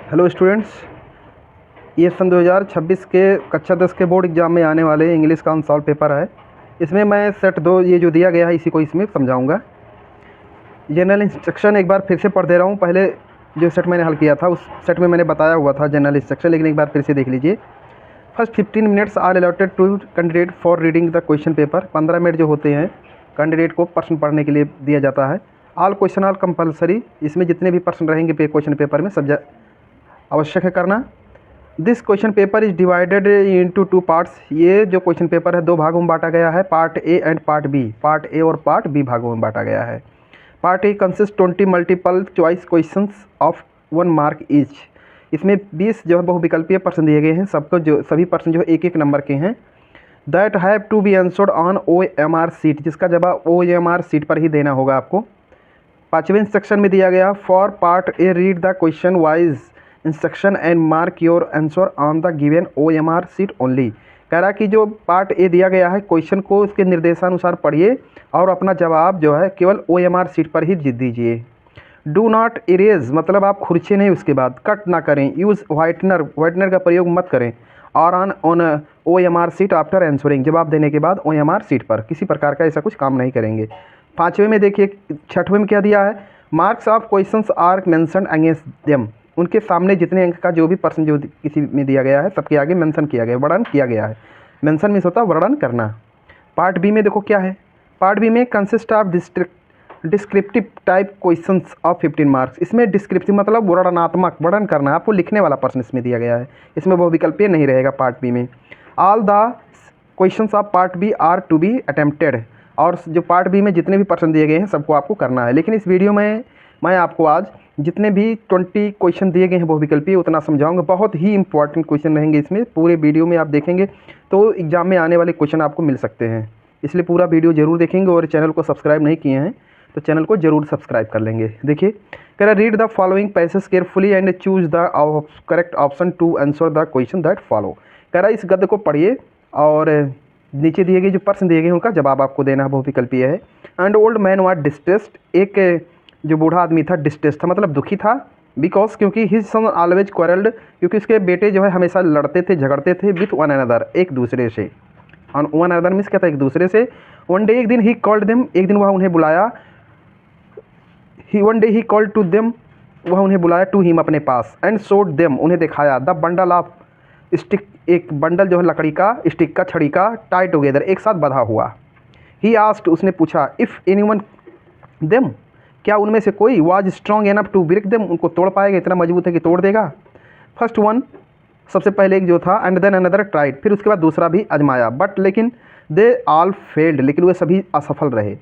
Hello students, ये सन 2026 के कक्षा 10 के बोर्ड एग्ज़ाम में आने वाले इंग्लिश का अनसॉल्व पेपर है। इसमें मैं सेट 2 ये जो दिया गया है इसी को इसमें समझाऊंगा। जनरल इंस्ट्रक्शन एक बार फिर से पढ़ दे रहा हूँ। पहले जो सेट मैंने हल किया था उस सेट में मैंने बताया हुआ था जनरल इंस्ट्रक्शन, लेकिन एक बार फिर से देख लीजिए। First 15 minutes are allotted to candidate for reading the question paper. 15 minute जो होते हैं कैंडिडेट को प्रश्न पढ़ने के लिए दिया जाता है। ऑल क्वेश्चन आर कंपलसरी, इसमें जितने भी प्रश्न रहेंगे क्वेश्चन पेपर में सब आवश्यक है करना। This question paper is divided into 2 parts. ये जो क्वेश्चन पेपर है 2 भागों में बांटा गया है, part A and part B. Part A और पार्ट बी भागों में बांटा गया है। Part A consist 20 multiple choice questions of 1 mark each. इसमें 20 जो है बहुविकल्पीय प्रश्न दिए गए हैं, सबको जो सभी प्रश्न जो है 1-1 नंबर के हैं। That have to be answered on OMR sheet, जिसका जवाब OMR सीट पर ही देना होगा आपको। 5वें इंस्ट्रक्शन में दिया गया for part A read the question wise instruction and mark your answer on the given OMR seat only. कह रहा कि जो पार्ट ए दिया गया है क्वेश्चन को उसके निर्देशानुसार पढ़िए और अपना जवाब जो है केवल OMR सीट पर ही दीजिए। डू नॉट इरेज, मतलब आप खुरचे नहीं, उसके बाद कट ना करें। यूज़ वाइटनर का प्रयोग मत करें। और on OMR seat after answering, जवाब देने के बाद OMR सीट पर किसी प्रकार का ऐसा कुछ काम नहीं करेंगे। 5वें में देखिए, 6वें में क्या दिया है, marks of questions are mentioned against them. उनके सामने जितने अंक का जो भी प्रश्न जो किसी में दिया गया है सबके आगे मेंशन किया गया, वर्णन किया गया है। मेंशन मीन्स होता है वर्णन करना। पार्ट बी में देखो क्या है, पार्ट बी में consist of descriptive type questions of 15 marks. इसमें डिस्क्रिप्टिव मतलब वर्णनात्मक, वर्णन करना, आपको लिखने वाला प्रश्न इसमें दिया गया है। इसमें बहुविकल्पीय नहीं रहेगा पार्ट बी में। All the questions of part B are to be attempted. और जो पार्ट बी में जितने भी प्रश्न दिए गए हैं सबको आपको करना है। लेकिन इस वीडियो में मैं आपको आज जितने भी 20 क्वेश्चन दिए गए हैं बहुविकल्पीय उतना समझाऊंगा। बहुत ही इंपॉर्टेंट क्वेश्चन रहेंगे इसमें, पूरे वीडियो में आप देखेंगे तो एग्जाम में आने वाले क्वेश्चन आपको मिल सकते हैं। इसलिए पूरा वीडियो जरूर देखेंगे और चैनल को सब्सक्राइब नहीं किए हैं तो चैनल को जरूर सब्सक्राइब कर लेंगे। देखिए, कह रहा read the following passage carefully and choose the correct option to answer the question that follow. कह रहा इस गद्य को पढ़िए और नीचे दिए गए जो प्रश्न दिए गए उनका जवाब आपको देना बहुविकल्पीय है। And old man was distressed, एक जो बूढ़ा आदमी था डिस्ट्रेस था मतलब दुखी था। बिकॉज क्योंकि हिज सन ऑलवेज क्वारल्ड, क्योंकि उसके बेटे जो है हमेशा लड़ते थे झगड़ते थे विथ वन अनदर, एक दूसरे से। ऑन वन अनदर मीन्स क्या था, एक दूसरे से। वन डे, एक दिन ही कॉल्ड देम, एक दिन वह उन्हें बुलाया। One day he called to them, वह उन्हें बुलाया टू हिम अपने पास। एंड शोड देम, उन्हें दिखाया। द बंडल ऑफ स्टिक, एक बंडल जो है लकड़ी का, स्टिक का, छड़ी का, टाई टुगेदर, एक साथ बंधा हुआ। ही आस्क्ड, उसने पूछा, इफ़ एनीवन देम, क्या उनमें से कोई was strong enough to break them, उनको तोड़ पाएगा, इतना मजबूत है कि तोड़ देगा। फर्स्ट वन, सबसे पहले एक जो था, एंड देन अनदर ट्राइड, फिर उसके बाद दूसरा भी आजमाया। बट लेकिन दे ऑल फेल्ड, लेकिन वे सभी असफल रहे।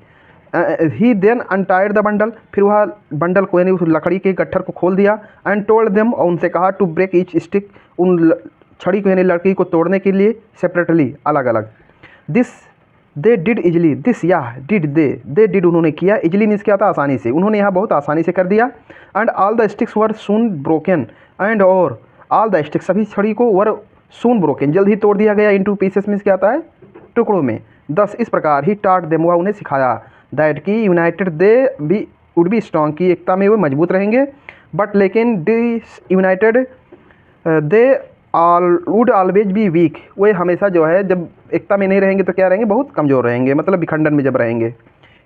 ही देन अनटाइड द बंडल, फिर वह बंडल को यानी उस लकड़ी के गट्ठर को खोल दिया। एंड टोल्ड देम, और उनसे कहा, टू ब्रेक ईच स्टिक, उन छड़ी को यानी लकड़ी को तोड़ने के लिए सेपरेटली, अलग अलग। This they did easily, this या डिड दे डिड उन्होंने किया, इजली मीन्स क्या था, आसानी से, उन्होंने यहाँ बहुत आसानी से कर दिया। And all the sticks were soon broken, and और ऑल द स्टिक्स, सभी छड़ी को, वर सून ब्रोकन, जल्द ही तोड़ दिया गया। इनटू पीसेस मीन्स क्या आता है, टुकड़ों में। 10 इस प्रकार ही टाट देम, हुआ उन्हें सिखाया। दैट की united they be would be strong, की एकता में वे मजबूत रहेंगे। बट लेकिन disunited they would always be weak, वे हमेशा जो है जब एकता में नहीं रहेंगे तो क्या रहेंगे, बहुत कमज़ोर रहेंगे, मतलब विखंडन में जब रहेंगे।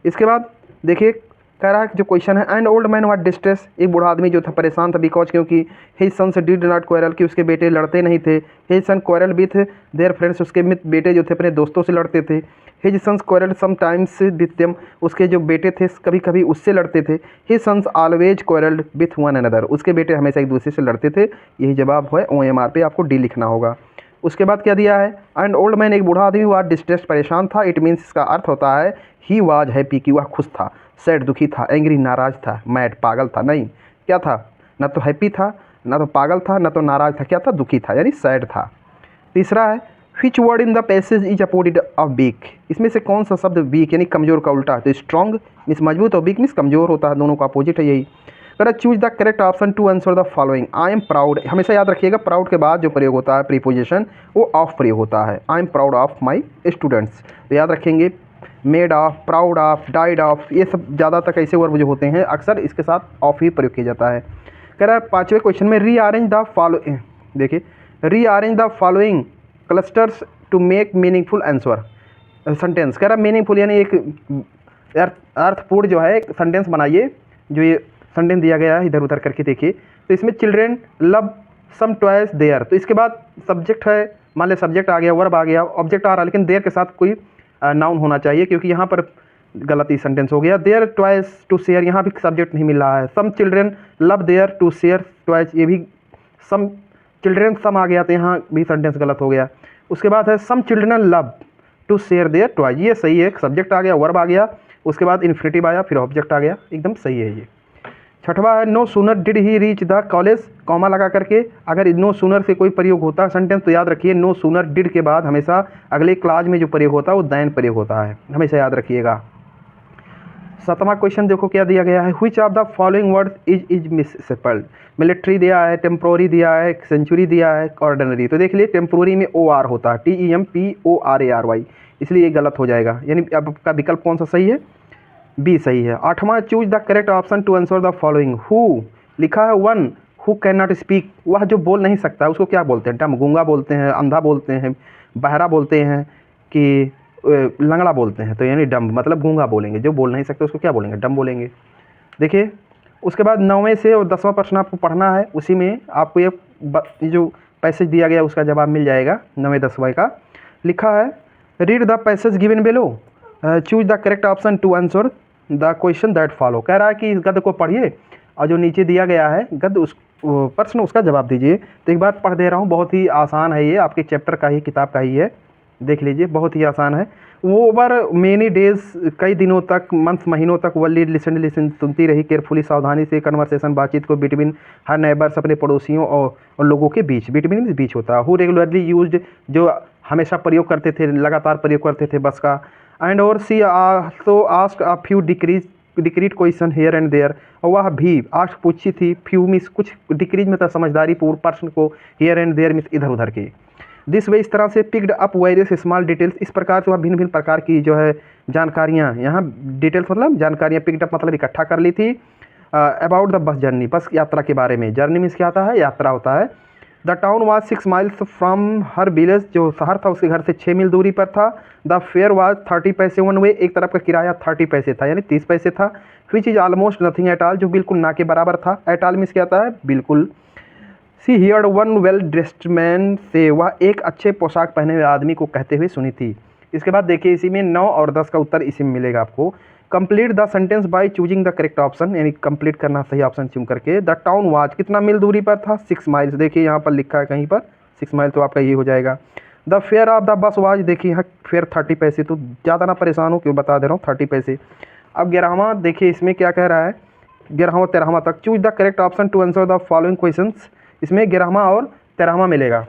इसके बाद देखिए, कह रहा है जो क्वेश्चन है, and old man was distress, एक बूढ़ा आदमी जो था परेशान था। बिकॉज क्योंकि his sons did not quarrel, कि उसके बेटे लड़ते नहीं थे। His son quarrel with their friends, उसके बेटे जो थे अपने दोस्तों से लड़ते थे। His sons quarrel sometimes with them, उसके जो बेटे थे कभी कभी उससे लड़ते थे। His sons always quarrelled with one another, उसके बेटे हमेशा एक दूसरे से लड़ते थे। यही जवाब है OMR पे, आपको डी लिखना होगा। उसके बाद क्या दिया है, एंड ओल्ड मैन, एक बूढ़ा आदमी वाज डिस्ट्रेस्ड, परेशान था। इट मीन्स, इसका अर्थ होता है, ही वाज हैप्पी, कि वह खुश था। सैड, दुखी था। एंग्री, नाराज था। मैड, पागल था। नहीं, क्या था, ना तो हैप्पी था, ना तो पागल था, ना तो नाराज था, क्या था, दुखी था, यानी सैड था। तीसरा है, which word in the passage is opposite of weak, इसमें से कौन सा शब्द वीक यानी कमजोर का उल्टा है। तो स्ट्रॉन्ग मीन्स मजबूत और वीक मीन्स कमजोर होता है, दोनों का अपोजिट है यही। Correct, choose the correct option to answer the following. I am proud, हमेशा याद रखिएगा प्राउड के बाद जो प्रयोग होता है प्रीपोजिशन वो ऑफ प्रयोग होता है। आई am proud of my students, तो याद रखेंगे made of, proud of, died of, ये सब ज़्यादातर ऐसे वर्ब जो होते हैं अक्सर इसके साथ ऑफ ही प्रयोग किया जाता है। कह रहा है 5वें क्वेश्चन में रीअरेंज द फॉलोइंग, देखिए rearrange the following clusters to make meaningful answer sentence. कह रहा है मीनिंगफुल यानी एक अर्थपूर्ण जो है एक सेंटेंस बनाइए। जो ये सेंटेंस दिया गया है इधर उधर करके देखिए। तो इसमें children love some toys there, तो इसके बाद सब्जेक्ट है, मान ले सब्जेक्ट आ गया, वर्ब आ गया, ऑब्जेक्ट आ रहा है, लेकिन देयर के साथ कोई नाउन होना चाहिए, क्योंकि यहाँ पर गलती सेंटेंस हो गया। देयर टॉयज टू शेयर, यहाँ भी सब्जेक्ट नहीं मिल रहा है। Some children love their to share toys, ये भी सम चिल्ड्रेन सम आ गया, तो यहाँ भी सेंटेंस गलत हो गया। उसके बाद है some children love to share their toys, ये सही है। सब्जेक्ट आ गया, वर्ब आ गया, उसके बाद इन्फिनिटिव आया, फिर ऑब्जेक्ट आ गया, एकदम सही है ये। छठवा है no sooner did he reach the college, comma लगा करके अगर नो सूनर से कोई प्रयोग होता है सेंटेंस तो याद रखिए नो सूनर डिड के बाद हमेशा अगले क्लाज में जो प्रयोग होता है वो दैन प्रयोग होता है, हमेशा याद रखिएगा। 7वां क्वेश्चन देखो क्या दिया गया है, which of the following words is misspelled. Military दिया है, टेम्पोरी दिया है, सेंचुरी दिया है, ऑर्डिनरी। तो देख लिए टेम्पोरी में OR होता है, TEMPORARY, इसलिए ये गलत हो जाएगा। यानी आपका विकल्प कौन सा सही है, बी सही है। 8वां choose the correct option to answer the following. Who लिखा है one who can not speak, वह जो बोल नहीं सकता उसको क्या बोलते हैं, टम गूंगा बोलते हैं, अंधा बोलते हैं, बहरा बोलते हैं कि लंगड़ा बोलते हैं। तो यानी डम्ब मतलब गूंगा बोलेंगे, जो बोल नहीं सकते उसको क्या बोलेंगे, डम्ब बोलेंगे। देखिए उसके बाद 9वें से और 10वां प्रश्न आपको पढ़ना है, उसी में आपको ये जो पैसेज दिया गया उसका जवाब मिल जाएगा 9वें 10वें का। लिखा है read the passage given below, choose the correct option to answer the question that follow. कह रहा है कि इस गद्य को पढ़िए और जो नीचे दिया गया है गद्य उस प्रश्न उसका जवाब दीजिए। तो एक बार पढ़ दे रहा हूँ, बहुत ही आसान है ये, आपके चैप्टर का ही किताब का ही है, देख लीजिए बहुत ही आसान है। वो ओवर मेनी डेज, कई दिनों तक, मंथ महीनों तक वल्ली लिसन सुनती रही, केयरफुली सावधानी से, कन्वर्सेशन बातचीत को, बिटवीन हर नेबर्स अपने पड़ोसियों और लोगों के बीच, बिटवीन बीच होता है। हु रेगुलरली यूज्ड जो हमेशा प्रयोग करते थे, लगातार प्रयोग करते थे बस का। एंड और she also asked a few decreed question here and there, और वह भी आस्क पूछी थी, फ्यू मीन्स कुछ, डिक्रीज में था समझदारी पूर्ण प्रश्न को, हियर एंड देयर मीन्स इधर उधर के। दिस वे इस तरह से picked up various small details, इस प्रकार से वह भिन्न भिन्न प्रकार की जो है जानकारियाँ, यहाँ डिटेल्स मतलब जानकारियाँ, पिक्ड अप मतलब इकट्ठा कर ली थी। अबाउट द बस जर्नी, बस यात्रा के बारे में, जर्नी मीन्स क्या होता है, यात्रा होता है। The town was 6 miles from her village, जो शहर था उसके घर से 6 मील दूरी पर था। द फेयर वाज 30 पैसे वन वे, एक तरफ का किराया 30 पैसे था, यानी 30 पैसे था। Which is almost nothing at all, जो बिल्कुल ना के बराबर था। एट ऑल मीन्स क्या होता है, बिल्कुल। She heard one well dressed man say, वह एक अच्छे पोशाक पहने हुए आदमी को कहते हुए सुनी थी। इसके बाद देखिए इसी में 9 और 10 का उत्तर इसी में मिलेगा आपको। Complete the sentence by choosing the correct option, यानी कंप्लीट करना सही ऑप्शन चुन करके। द टाउन वाज कितना मील दूरी पर था, 6 माइल्स, देखिए यहाँ पर लिखा है कहीं पर 6 माइल, तो आपका ये हो जाएगा। The fair of the bus was, देखिए यहाँ फेयर 30 पैसे, तो ज़्यादा ना परेशान हो क्यों, बता दे रहा हूँ 30 पैसे। अब 11वां देखिए इसमें क्या कह रहा है, 11वां 13वां तक। Choose the correct option to answer the following questions, इसमें 11वां और 13वां मिलेगा।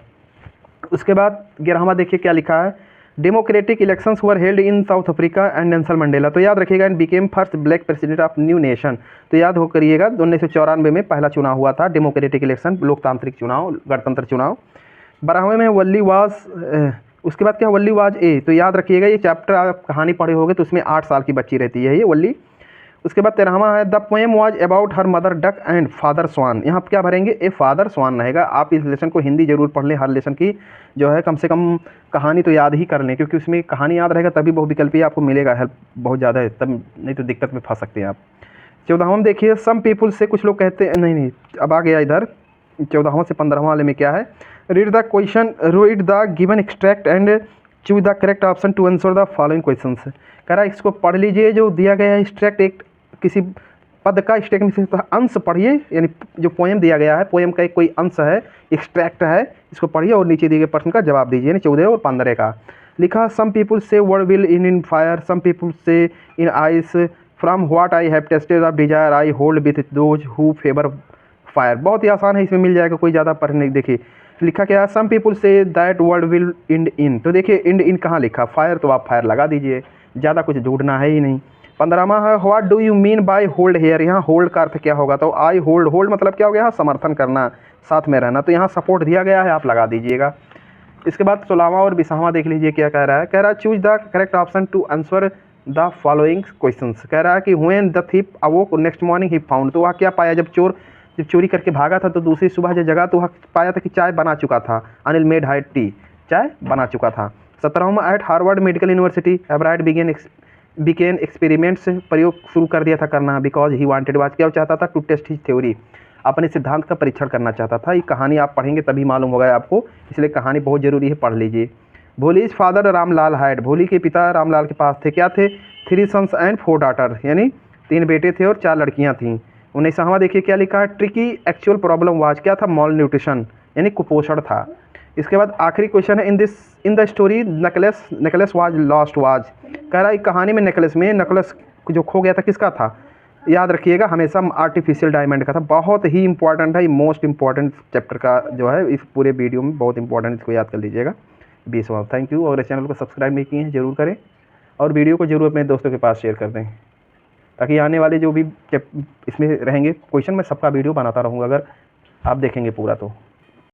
उसके बाद 11वां देखिए क्या लिखा है, democratic elections were held in south Africa and Nelson Mandela, तो याद रखिएगा and became first black president of new nation, तो याद हो करिएगा 1994 में पहला चुनाव हुआ था, डेमोक्रेटिक इलेक्शन, लोकतांत्रिक चुनाव, गणतंत्र चुनाव। 12वें में वल्ली वाज, उसके बाद क्या वल्ली वाज ए, तो याद रखिएगा ये चैप्टर आप कहानी पढ़े होगे तो उसमें 8 साल की बच्ची रहती है ये वल्ली। उसके बाद 13वां है the poem was about her mother duck and father swan, यहाँ क्या भरेंगे, ए फादर स्वान रहेगा। आप इस लेसन को हिंदी जरूर पढ़ लें, हर लेसन की जो है कम से कम कहानी तो याद ही कर लें, क्योंकि उसमें कहानी याद रहेगा तभी बहुविकल्पी आपको मिलेगा, हेल्प बहुत ज़्यादा है, तब नहीं तो दिक्कत में फंस सकते हैं आप। 14वां देखिए सम पीपुल से, कुछ लोग कहते हैं नहीं अब आ गया इधर 14वां से 15वां वाले में क्या है, read the question, read the given extract and choose the correct option to answer the following question. कह रहा है इसको पढ़ लीजिए, जो दिया गया है एक्सट्रैक्ट, एक किसी पद का एक्सट्रैक्ट में अंश पढ़िए, यानी जो पोएम दिया गया है पोएम का एक कोई अंश है, एक्सट्रैक्ट है, इसको पढ़िए और नीचे दिए गए प्रश्न का जवाब दीजिए, यानी 14 और 15 का। लिखा some people say world will in fire, some people say in ice, from what I have tasted of desire I hold with those who favour fire, बहुत ही आसान है, इसमें मिल जाएगा, कोई ज़्यादा पढ़ने। देखिए लिखा क्या है, some people say that world will end in, तो देखिए इंड इन कहाँ लिखा, फायर, तो आप फायर लगा दीजिए, ज़्यादा कुछ ढूंढना है ही नहीं। 15वां है what do you mean by hold here, यहाँ होल्ड का अर्थ क्या होगा, तो आई होल्ड, होल्ड मतलब क्या हो गया, समर्थन करना, साथ में रहना, तो यहाँ सपोर्ट दिया गया है, आप लगा दीजिएगा। इसके बाद 16वां और 20वां देख लीजिए क्या कह रहा है, कह रहा है choose the correct option to answer the following questions. कह रहा है कि when the thief awoke next morning he found, तो वह क्या पाया जब चोर जब चोरी करके भागा था तो दूसरी सुबह जब जगा तो वहाँ पाया था कि चाय बना चुका था। अनिल मेड हाइट टी, चाय बना चुका था। 17वां एट हार्वर्ड मेडिकल यूनिवर्सिटी एब्राइड बिगेन एक्सपेरिमेंट्स, प्रयोग शुरू कर दिया था करना, बिकॉज ही वांटेड, वाच क्या चाहता था, टू टेस्ट हिज थ्योरी, अपने सिद्धांत का परीक्षण करना चाहता था। ये कहानी आप पढ़ेंगे तभी मालूम होगा आपको, इसलिए कहानी बहुत ज़रूरी है, पढ़ लीजिए। भोलीज फादर रामलाल हैड, भोली के पिता रामलाल के पास थे, क्या थे, 3 सन्स एंड 4 डाटर, यानी 3 बेटे थे और 4 लड़कियां थीं। 19वां देखिए क्या लिखा है, ट्रिकी एक्चुअल प्रॉब्लम वाज, क्या था, मॉल न्यूट्रिशन, यानी कुपोषण था। इसके बाद आखिरी क्वेश्चन है, in the story necklace was lost was, कह रहा है कहानी में नेकलेस जो खो गया था किसका था, याद रखिएगा हमेशा आर्टिफिशियल डायमंड का था। बहुत ही इंपॉर्टेंट है, मोस्ट इंपॉर्टेंट चैप्टर का जो है इस पूरे वीडियो में, बहुत इंपॉर्टेंट, इसको याद कर लीजिएगा। 20वां। Thank you. और इस चैनल को सब्सक्राइब नहीं किए हैं ज़रूर करें और वीडियो को ज़रूर अपने दोस्तों के पास शेयर कर दें, ताकि आने वाले जो भी इसमें रहेंगे क्वेश्चन, मैं सबका वीडियो बनाता रहूँगा अगर आप देखेंगे पूरा तो।